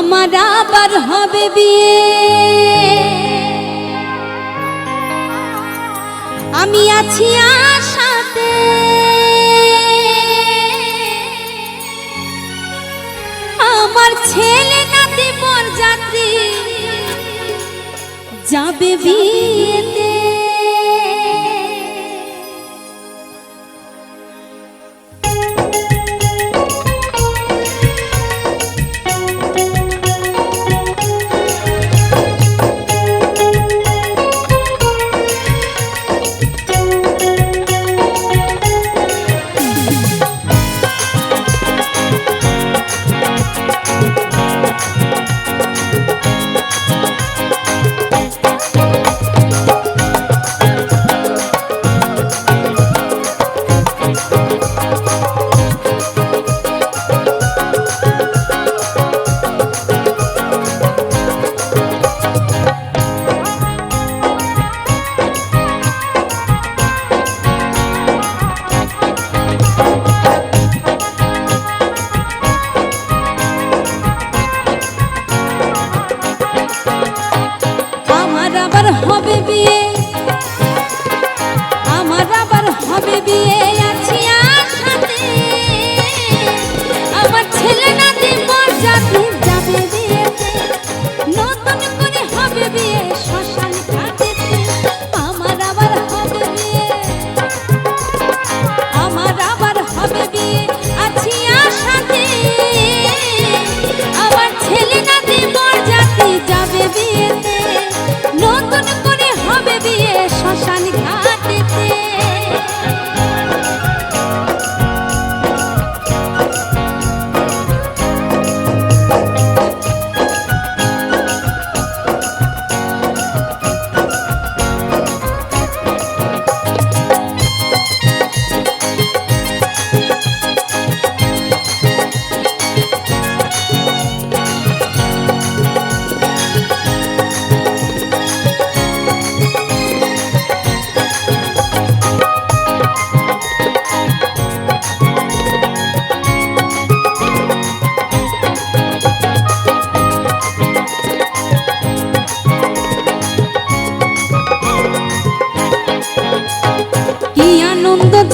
আমার আবার হবে বিয়ে, আমি আছি আশাতে। আমার ছেলে নাতি বরযাত্রী যাবে বিয়েতে। হবে বিয়ে, আমার আবার হবে বিয়ে, আছি আশাতে। আমার ছেলে নাতি বরযাত্রী যাবে বিয়েতে, নতুন করে হবে বিয়ে শ্মশান ঘাটেতে। আমার আবার হবে বিয়ে, আমার আবার হবে বিয়ে, আছি আশাতে। আমার ছেলে নাতি বরযাত্রী যাবে বিয়েতে, নতুন করে হবে বিয়ে শ্মশান ঘাটেতে।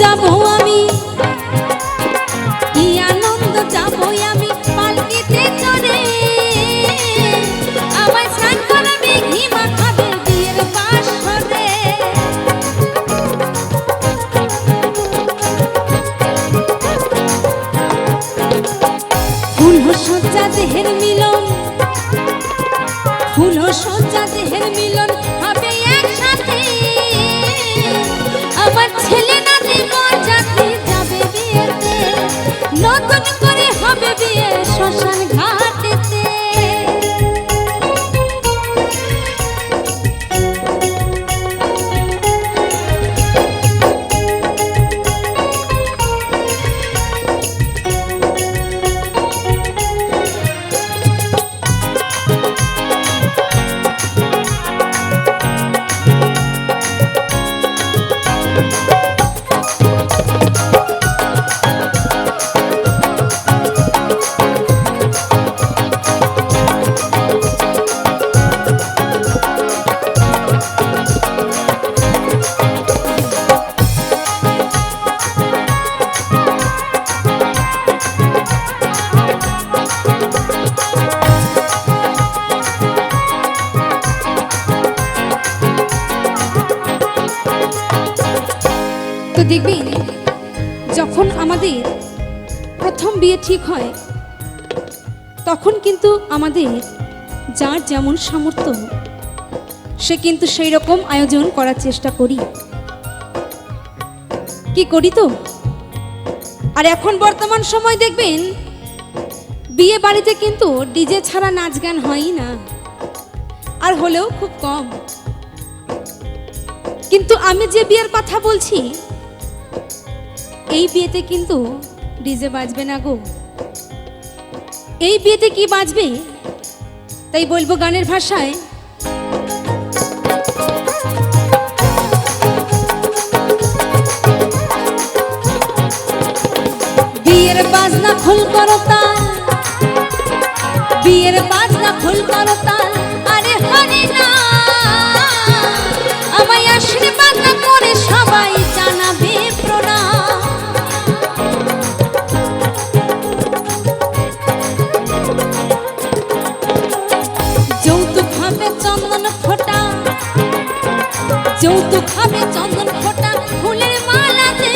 যাবো আমি, কি আনন্দ যাবো আমি পালকিতে চড়ে। আমার স্নান করাবে, ঘি মাখাবে বিয়ের বাসরে। ফুল সজ্জা দেহের মিলন, ফুল সজ্জা দেহের মিলন হবে একসাথে। আমার ছেলে নাতি বরযাত্রী যাবে বিয়েতে, নতুন করে হবে বিয়ে শ্মশান ঘাটেতে। তো দেখবেন, যখন আমাদের প্রথম বিয়ে ঠিক হয়, তখন কিন্তু আমাদের যার যেমন সামর্থ্য সে কিন্তু সেই রকম আয়োজন করার চেষ্টা করি, কি করি তো। আর এখন বর্তমান সময় দেখবেন বিয়ে বাড়িতে কিন্তু ডিজে ছাড়া নাচ গান হয়ই না, আর হলেও খুব কম। কিন্তু আমি যে বিয়ের কথা বলছি, এই বিয়েতে কিন্তু ডিজে বাজবে না গো। এই বিয়েতে কি বাজবে তাই বলবো গানের ভাষায়। বিয়ের বাজনা খোল করো তাল, বিয়ের বাজনা ফুল করতাল আরে হরি না আমায় আশীর্বাদ করে সবাই জানাবে প্রণাম। যৌতুক হবে চন্দন ফোঁটা, যৌতুক হবে চন্দন ফোঁটা ফুলের মালা দে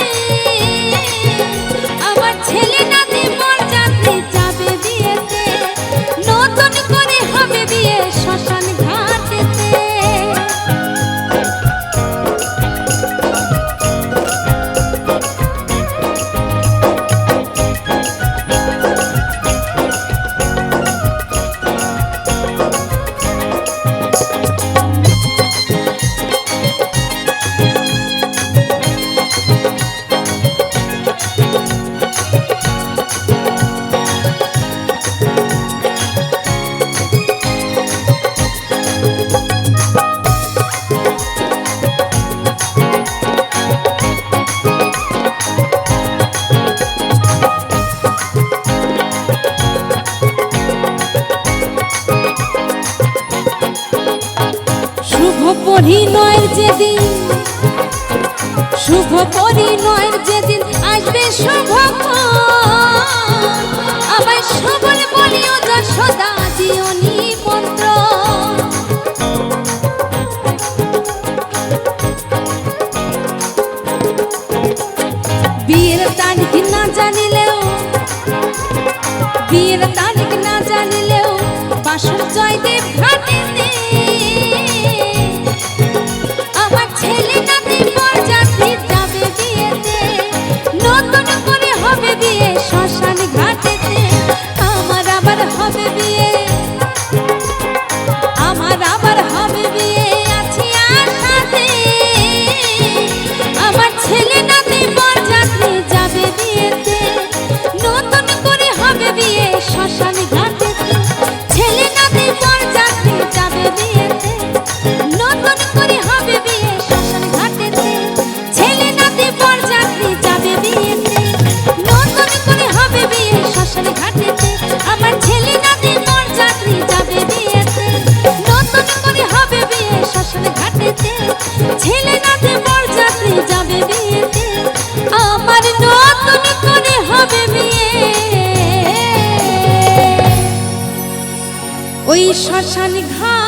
আমার ছেলে নাতি বরযাত্রী যাবে বিয়েতে, নতুন করে হবে বিয়ে শ্মশান ঘাটেতে। শুভ পরিণয়ের যেদিন, শুভ পরিণয়ের যেদিন আসবে শুভক্ষণ আমায় সবল বলিও যশোদা দিও নিমন্ত্রণ। বিয়ের তারিখ না জানিলেও, বিয়ের তারিখ না জানিলেও বাসর জয়দেব ঘাটেতে আমার ছেলে নাতি বরযাত্রী যাবে বিয়েতে, নতুন করে হবে বিয়ে শ্মশান ঘাটেতে। আমার আবার হবে বিয়ে, আমার আবার হবে বিয়ে আছি আশাতে, আমার ছেলে নাতি বরযাত্রী যাবে বিয়েতে, নতুন করে হবে বিয়ে শ্মশান ঘাটেতে। ছেলে নাতি বরযাত্রী যাবে বিয়েতে, নতুন করে হবে বিয়ে শ্মশান ঘাটেতে। ছেলে নাতি বরযাত্রী যাবে বিয়েতে, নতুন করে হবে বিয়ে শ্মশান ঘাটেতে। আমার ছেলে নাতি বরযাত্রী যাবে বিয়েতে, নতুন করে হবে বিয়ে শ্মশান ঘাটেতে। ছেলে নাতি বরযাত্রী যাবে বিয়েতে, আমার নতুন করে হবে বিয়ে ওই শ্মশান ঘাট।